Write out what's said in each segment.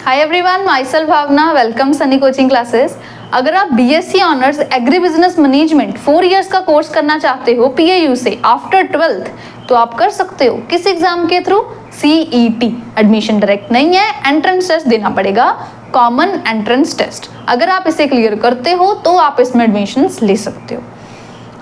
हाय everyone, myself Bhavana, welcome Sunny coaching classes. अगर आप BSc honours agri business management 4 years का course करना चाहते हो पीएयू से आफ्टर 12th, तो आप कर सकते हो। किस एग्जाम के थ्रू? सीईटी। एडमिशन डायरेक्ट नहीं है, एंट्रेंस टेस्ट देना पड़ेगा, कॉमन एंट्रेंस टेस्ट। अगर आप इसे क्लियर करते हो तो आप इसमें एडमिशन ले सकते हो।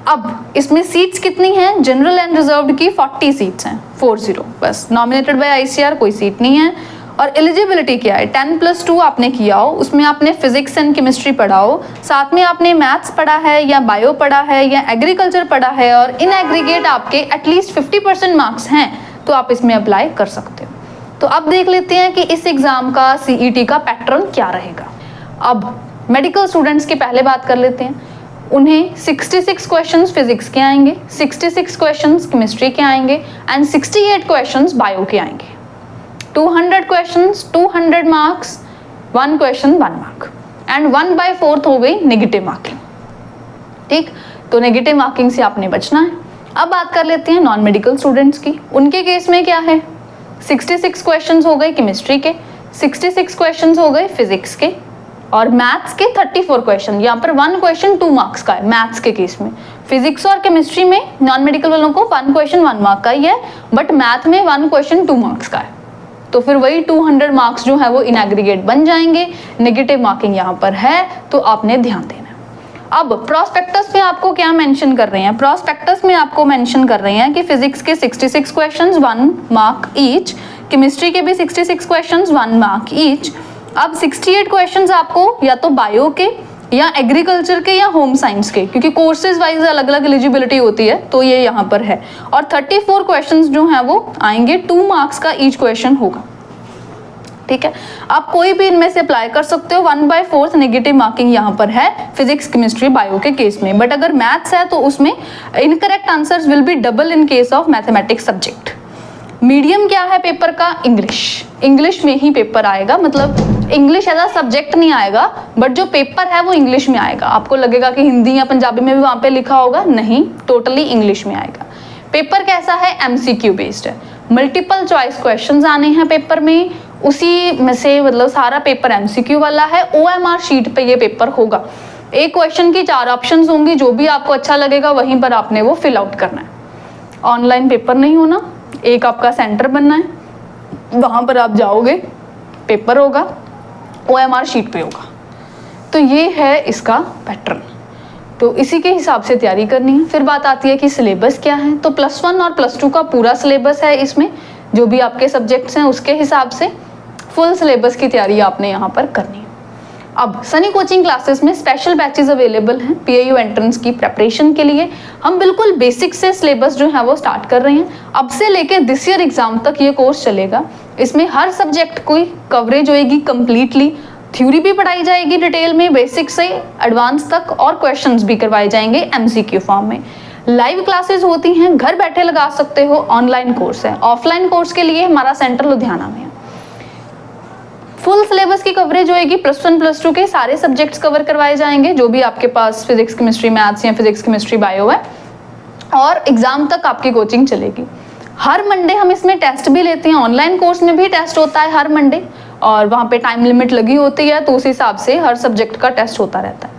अब इसमें सीट्स कितनी हैं? जनरल एंड रिजर्व्ड की 40 सीट्स हैं, 40 बस। नॉमिनेटेड बाय आईसीआर कोई सीट नहीं है। और एलिजिबिलिटी क्या है? 10+2 आपने किया हो, उसमें आपने फिजिक्स एंड केमिस्ट्री पढ़ा हो, साथ में आपने मैथ्स पढ़ा है या बायो पढ़ा है या एग्रीकल्चर पढ़ा है, और इन एग्रीगेट आपके एटलीस्ट 50% मार्क्स हैं, तो आप इसमें अप्लाई कर सकते हो। तो अब देख लेते हैं कि इस एग्जाम का सीईटी का पैटर्न क्या रहेगा। अब मेडिकल स्टूडेंट्स की पहले बात कर लेते हैं। उन्हें 66 क्वेश्चंस फिजिक्स के आएंगे, 66 क्वेश्चंस केमिस्ट्री के आएंगे एंड 68 क्वेश्चंस बायो के आएंगे। 200 questions, 200 marks, 1 question 1 mark and 1/4 हो गई नेगेटिव मार्किंग। ठीक, तो नेगेटिव मार्किंग से आपने बचना है। अब बात कर लेते हैं नॉन मेडिकल स्टूडेंट्स की। उनके केस में क्या है? 66 क्वेश्चंस हो गए केमिस्ट्री के, 66 क्वेश्चंस हो गए फिजिक्स के, और मैथ्स के 34 क्वेश्चन। यहाँ पर 1 क्वेश्चन 2 मार्क्स का है मैथ्स के केस में। फिजिक्स और केमिस्ट्री में नॉन मेडिकल वालों को 1 क्वेश्चन 1 मार्क का ही है, बट मैथ में 1 क्वेश्चन 2 मार्क्स का है। तो फिर वही 200 मार्क्स जो है वो इन एग्रीगेट बन जाएंगे। नेगेटिव मार्किंग यहाँ पर है, तो आपने ध्यान देना है। अब प्रोस्पेक्टस में आपको क्या मेंशन कर रहे हैं? प्रोस्पेक्टस में आपको मेंशन कर रहे हैं कि फिजिक्स के 66 क्वेश्चंस 1 मार्क ईच, केमिस्ट्री के भी 66 क्वेश्चंस 1 मार्क ईच। अब 68 क्वेश्चंस आपको या तो बायो के या एग्रीकल्चर के या होम साइंस के, क्योंकि कोर्सेज वाइज अलग अलग एलिजिबिलिटी होती है, तो ये यहाँ पर है। और 34 क्वेश्चंस जो हैं वो आएंगे, 2 मार्क्स का ईच क्वेश्चन होगा। ठीक है, आप कोई भी इनमें से अप्लाई कर सकते हो। 1/4 नेगेटिव मार्किंग यहाँ पर है फिजिक्स केमिस्ट्री बायो के केस में, बट अगर मैथ्स है तो उसमें incorrect answers will be double in case of mathematics subject. Medium क्या है पेपर का? इंग्लिश में ही पेपर आएगा, मतलब इंग्लिश एज अ सब्जेक्ट नहीं आएगा, बट जो पेपर है वो इंग्लिश में आएगा। आपको लगेगा कि हिंदी या पंजाबी में भी वहाँ पे लिखा होगा, नहीं, टोटली इंग्लिश में आएगा। पेपर कैसा है? एमसीक्यू बेस्ड है, मल्टीपल चॉइस क्वेश्चंस आने हैं पेपर में, उसी में से मतलब सारा पेपर एमसीक्यू वाला है। ओएमआर शीट पे ये पेपर होगा। एक क्वेश्चन की 4 ऑप्शंस होंगी, जो भी आपको अच्छा लगेगा वहीं पर आपने वो फिल आउट करना है। ऑनलाइन पेपर नहीं होना, एक आपका सेंटर बनना है, वहां पर आप जाओगे, पेपर होगा, ओएमआर शीट पे होगा। तो ये है इसका पैटर्न, तो इसी के हिसाब से तैयारी करनी है। फिर बात आती है कि सिलेबस क्या है, तो +1 और +2 का पूरा सिलेबस है इसमें, जो भी आपके सब्जेक्ट्स हैं उसके हिसाब से फुल सिलेबस की तैयारी आपने यहाँ पर करनी है। अब सनी कोचिंग क्लासेस में स्पेशल बैचेस अवेलेबल हैं पीएयू एंट्रेंस की प्रेपरेशन के लिए। हम बिल्कुल बेसिक से सिलेबस जो है वो स्टार्ट कर रहे हैं। अब से लेकर दिस ईयर एग्जाम तक ये कोर्स चलेगा। इसमें हर सब्जेक्ट की कवरेज होएगी कंप्लीटली, थ्योरी भी पढ़ाई जाएगी डिटेल में बेसिक से एडवांस तक, और क्वेश्चंस भी करवाए जाएंगे एमसीक्यू फॉर्म में। लाइव क्लासेस होती हैं, घर बैठे लगा सकते हो। ऑनलाइन कोर्स है। ऑफलाइन कोर्स के लिए हमारा सेंटर लुधियाना में है। फुल सिलेबस की कवरेज होएगी, +1 +2 के सारे सब्जेक्ट्स कवर करवाए जाएंगे, जो भी आपके पास फिजिक्स केमिस्ट्री मैथ्स या फिजिक्स केमिस्ट्री बायो है, और एग्जाम तक आपकी कोचिंग चलेगी। हर मंडे हम इसमें टेस्ट भी लेते हैं। ऑनलाइन कोर्स में भी टेस्ट होता है हर मंडे, और वहाँ पे टाइम लिमिट लगी होती है, तो उस हिसाब से हर सब्जेक्ट का टेस्ट होता रहता है।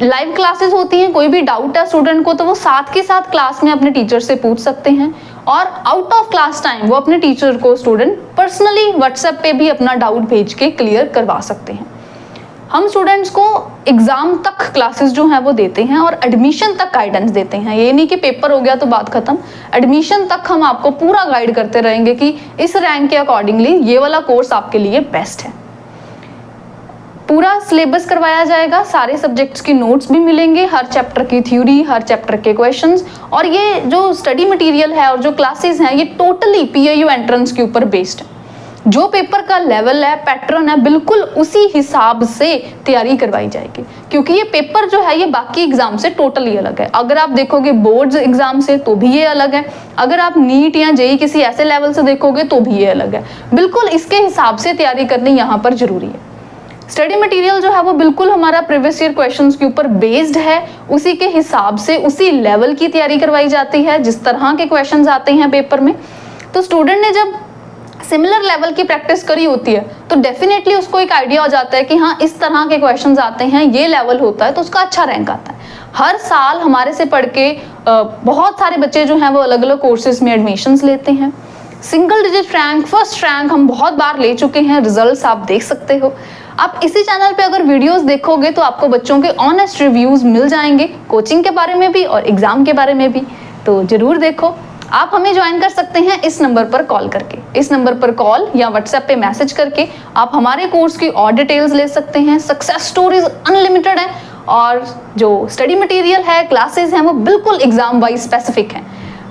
लाइव क्लासेस होती हैं, कोई भी डाउट है स्टूडेंट को तो वो साथ के साथ क्लास में अपने टीचर से पूछ सकते हैं, और आउट ऑफ क्लास टाइम वो अपने टीचर को स्टूडेंट पर्सनली व्हाट्सएप पे भी अपना डाउट भेज के क्लियर करवा सकते हैं। हम स्टूडेंट्स को एग्जाम तक क्लासेस जो हैं वो देते हैं, और एडमिशन तक गाइडेंस देते हैं। ये नहीं कि पेपर हो गया तो बात खत्म, एडमिशन तक हम आपको पूरा गाइड करते रहेंगे कि इस रैंक के अकॉर्डिंगली ये वाला कोर्स आपके लिए बेस्ट है। पूरा सिलेबस करवाया जाएगा, सारे सब्जेक्ट्स की नोट्स भी मिलेंगे, हर चैप्टर की थ्योरी, हर चैप्टर के क्वेश्चंस, और ये जो स्टडी मटेरियल है और जो क्लासेस हैं ये टोटली पीएयू एंट्रेंस के ऊपर बेस्ड है। जो पेपर का लेवल है, पैटर्न है, बिल्कुल उसी हिसाब से तैयारी करवाई जाएगी, क्योंकि ये पेपर जो है ये बाकी एग्जाम से टोटली अलग है। अगर आप देखोगे बोर्ड्स एग्जाम से तो भी ये अलग है, अगर आप नीट या जेईई किसी ऐसे लेवल से देखोगे तो भी ये अलग है। बिल्कुल इसके हिसाब से तैयारी करनी यहाँ पर जरूरी है। स्टडी मटेरियल जो है वो बिल्कुल हमारा प्रीवियस ईयर क्वेश्चंस के ऊपर बेस्ड है, उसी के हिसाब से उसी लेवल की तैयारी करवाई जाती है जिस तरह के क्वेश्चंस आते हैं पेपर में। तो स्टूडेंट ने जब सिमिलर लेवल की प्रैक्टिस करी होती है तो डेफिनेटली उसको एक आइडिया हो जाता है कि हाँ इस तरह के क्वेश्चंस आते हैं, ये लेवल होता है तो उसका अच्छा रैंक आता है। हर साल हमारे से पढ़ के बहुत सारे बच्चे जो हैं वो अलग अलग कोर्सेज में एडमिशन्स लेते हैं। Single digit rank, first rank हम बहुत बार ले चुके हैं, रिजल्ट्स आप देख सकते हो। आप इसी चैनल पे अगर वीडियोस देखोगे तो आपको बच्चों के ऑनेस्ट रिव्यूज मिल जाएंगे, कोचिंग के बारे में भी और एग्जाम के बारे में भी, तो जरूर देखो। आप हमें ज्वाइन कर सकते हैं इस नंबर पर कॉल करके, इस नंबर पर कॉल या व्हाट्सएप पे मैसेज करके आप हमारे कोर्स की और डिटेल्स ले सकते हैं। सक्सेस स्टोरीज अनलिमिटेड है और जो स्टडी मटेरियल है, क्लासेस हैं, वो बिल्कुल एग्जाम वाइज स्पेसिफिक हैं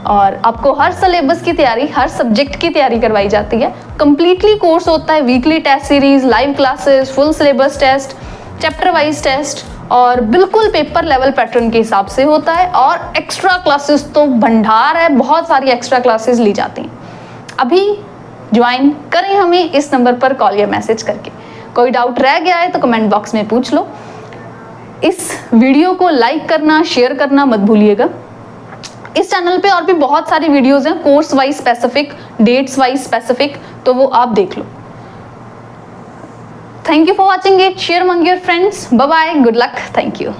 और आपको हर सिलेबस की तैयारी, हर सब्जेक्ट की तैयारी करवाई जाती है। कंप्लीटली कोर्स होता है, weekly test series, live classes, full syllabus test, chapter wise test और बिल्कुल पेपर लेवल पैटर्न के हिसाब से होता है। और एक्स्ट्रा क्लासेस तो भंडार है, बहुत सारी एक्स्ट्रा क्लासेस ली जाती हैं। अभी ज्वाइन करें हमें इस नंबर पर कॉल या मैसेज करके। कोई डाउट रह गया है तो कमेंट बॉक्स में पूछ लो। इस वीडियो को लाइक करना, शेयर करना मत भूलिएगा। इस चैनल पे और भी बहुत सारी वीडियोस हैं course wise specific, dates wise specific, तो वो आप देख लो। Thank you for watching it, share among your friends, bye bye, good luck, thank you.